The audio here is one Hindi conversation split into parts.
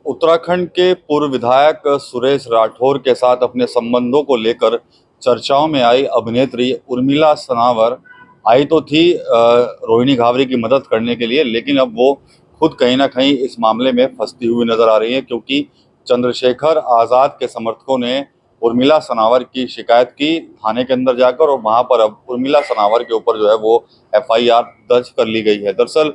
उत्तराखंड के पूर्व विधायक सुरेश राठौर के साथ अपने संबंधों को लेकर चर्चाओं में आई अभिनेत्री उर्मिला सनावर आई तो थी रोहिणी घावरी की मदद करने के लिए, लेकिन अब वो खुद कहीं ना कहीं इस मामले में फंसती हुई नजर आ रही है, क्योंकि चंद्रशेखर आज़ाद के समर्थकों ने उर्मिला सनावर की शिकायत की थाने के अंदर जाकर, और वहां पर अब उर्मिला सनावर के ऊपर जो है वो एफआईआर दर्ज कर ली गई है। दरअसल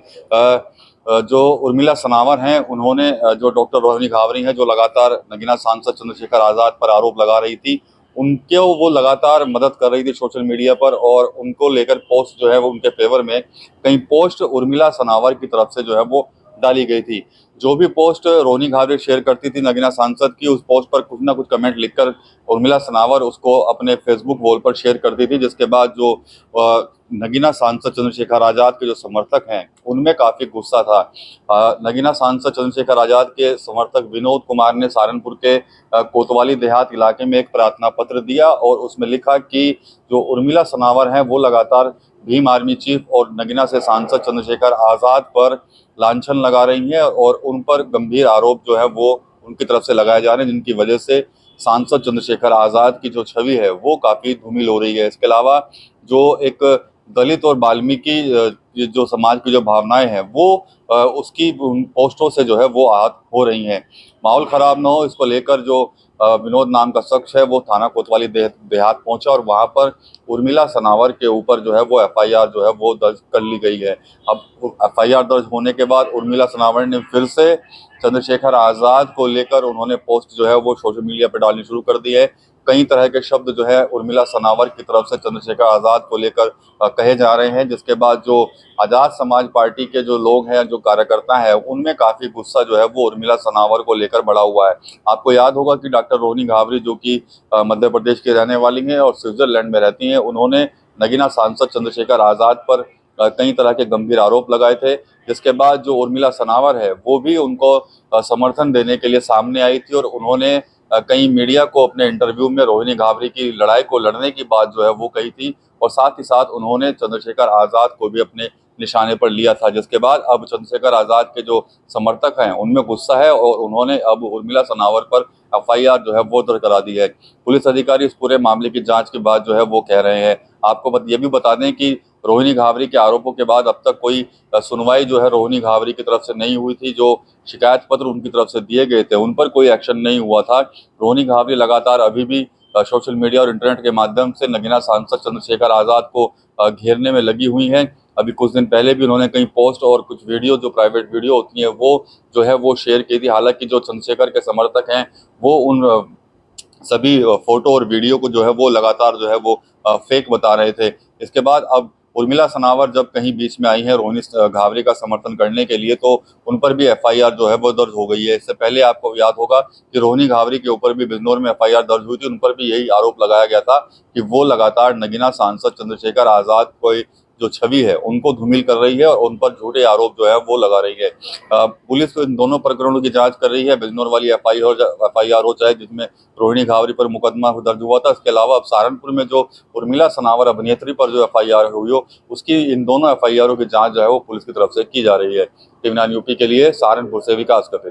जो उर्मिला सनावर हैं, उन्होंने जो डॉक्टर रोहिणी घावरी हैं, जो लगातार नगीना सांसद चंद्रशेखर आज़ाद पर आरोप लगा रही थी, उनके वो लगातार मदद कर रही थी सोशल मीडिया पर, और उनको लेकर पोस्ट जो है वो उनके फेवर में कई पोस्ट उर्मिला सनावर की तरफ से जो है वो डाली गई थी। जो भी पोस्ट रोहिणी घावरी शेयर करती थी नगीना सांसद की, उस पोस्ट पर कुछ ना कुछ कमेंट लिखकर उर्मिला सनावर उसको अपने फेसबुक वॉल पर शेयर करती थी, जिसके बाद जो नगीना सांसद चंद्रशेखर आज़ाद के जो समर्थक हैं उनमें काफ़ी गुस्सा था। नगीना सांसद चंद्रशेखर आज़ाद के समर्थक विनोद कुमार ने सहारनपुर के कोतवाली देहात इलाके में एक प्रार्थना पत्र दिया, और उसमें लिखा कि जो उर्मिला सनावर हैं वो लगातार भीम आर्मी चीफ और नगीना से सांसद चंद्रशेखर आज़ाद पर लांछन लगा रही हैं, और उन पर गंभीर आरोप जो है वो उनकी तरफ से लगाए जा रहे हैं, जिनकी वजह से सांसद चंद्रशेखर आज़ाद की जो छवि है वो काफ़ी धूमिल हो रही है। इसके अलावा जो एक दलित और वाल्मीकि ये जो समाज की जो भावनाएं हैं वो उसकी उन पोस्टों से जो है वो आहत हो रही हैं। माहौल खराब ना हो, इसको लेकर जो विनोद नाम का शख्स है वो थाना कोतवाली देहात पहुंचा, और वहां पर उर्मिला सनावर के ऊपर जो है वो एफआईआर जो है वो दर्ज कर ली गई है। अब एफआईआर दर्ज होने के बाद उर्मिला सनावर ने फिर से चंद्रशेखर आज़ाद को लेकर उन्होंने पोस्ट जो है वो सोशल मीडिया पर डालनी शुरू कर दी है। कई तरह के शब्द जो है उर्मिला सनावर की तरफ से चंद्रशेखर आज़ाद को लेकर कहे जा रहे हैं, जिसके बाद जो आज़ाद समाज पार्टी के जो लोग हैं, जो कार्यकर्ता हैं, उनमें काफ़ी गुस्सा जो है वो उर्मिला सनावर को लेकर बढ़ा हुआ है। आपको याद होगा कि डॉक्टर रोहिणी घावरी, जो कि मध्य प्रदेश की रहने वाली हैं और स्विट्जरलैंड में रहती हैं, उन्होंने नगीना सांसद चंद्रशेखर आज़ाद पर कई तरह के गंभीर आरोप लगाए थे, जिसके बाद जो उर्मिला सनावर है वो भी उनको समर्थन देने के लिए सामने आई थी, और उन्होंने कई मीडिया को अपने इंटरव्यू में रोहिणी घावरी की लड़ाई को लड़ने की बात जो है वो कही थी, और साथ ही साथ उन्होंने चंद्रशेखर आज़ाद को भी अपने निशाने पर लिया था। जिसके बाद अब चंद्रशेखर आज़ाद के जो समर्थक हैं उनमें गुस्सा है, और उन्होंने अब उर्मिला सनावर पर एफआईआर जो है वो दर्ज करा दी है। पुलिस अधिकारी इस पूरे मामले की जांच के बाद जो है वो कह रहे हैं। आपको ये भी बता दें कि रोहिणी घावरी के आरोपों के बाद अब तक कोई सुनवाई जो है रोहिणी घावरी की तरफ से नहीं हुई थी। जो शिकायत पत्र उनकी तरफ से दिए गए थे उन पर कोई एक्शन नहीं हुआ था। रोहिणी घावरी लगातार अभी भी सोशल मीडिया और इंटरनेट के माध्यम से नगीना सांसद चंद्रशेखर आज़ाद को घेरने में लगी हुई हैं। अभी कुछ दिन पहले भी उन्होंने कई पोस्ट और कुछ वीडियो, जो प्राइवेट वीडियो होती हैं, वो जो है वो शेयर की थी। हालांकि जो चंद्रशेखर के समर्थक हैं वो उन सभी फोटो और वीडियो को जो है वो लगातार जो है वो फेक बता रहे थे। इसके बाद अब उर्मिला सनावर जब कहीं बीच में आई है रोहिणी घावरी का समर्थन करने के लिए, तो उन पर भी एफआईआर जो है वो दर्ज हो गई है। इससे पहले आपको याद होगा कि रोहिणी घावरी के ऊपर भी बिजनौर में एफआईआर दर्ज हुई थी। उन पर भी यही आरोप लगाया गया था कि वो लगातार नगीना सांसद चंद्रशेखर आज़ाद को जो छवि है उनको धूमिल कर रही है, और उन पर झूठे आरोप जो है वो लगा रही है। पुलिस इन दोनों प्रकरणों की जांच कर रही है। बिजनौर वाली एफआईआर हो चाहे जिसमें रोहिणी घावरी पर मुकदमा दर्ज हुआ था, इसके अलावा अब सहारनपुर में जो उर्मिला सनावर अभिनेत्री पर जो एफआईआर हुई हो, उसकी इन दोनों एफआईआरों की जांच जो है वो पुलिस की तरफ से की जा रही है। टीवी 9 यूपी के लिए सहारनपुर से विकास कपेल।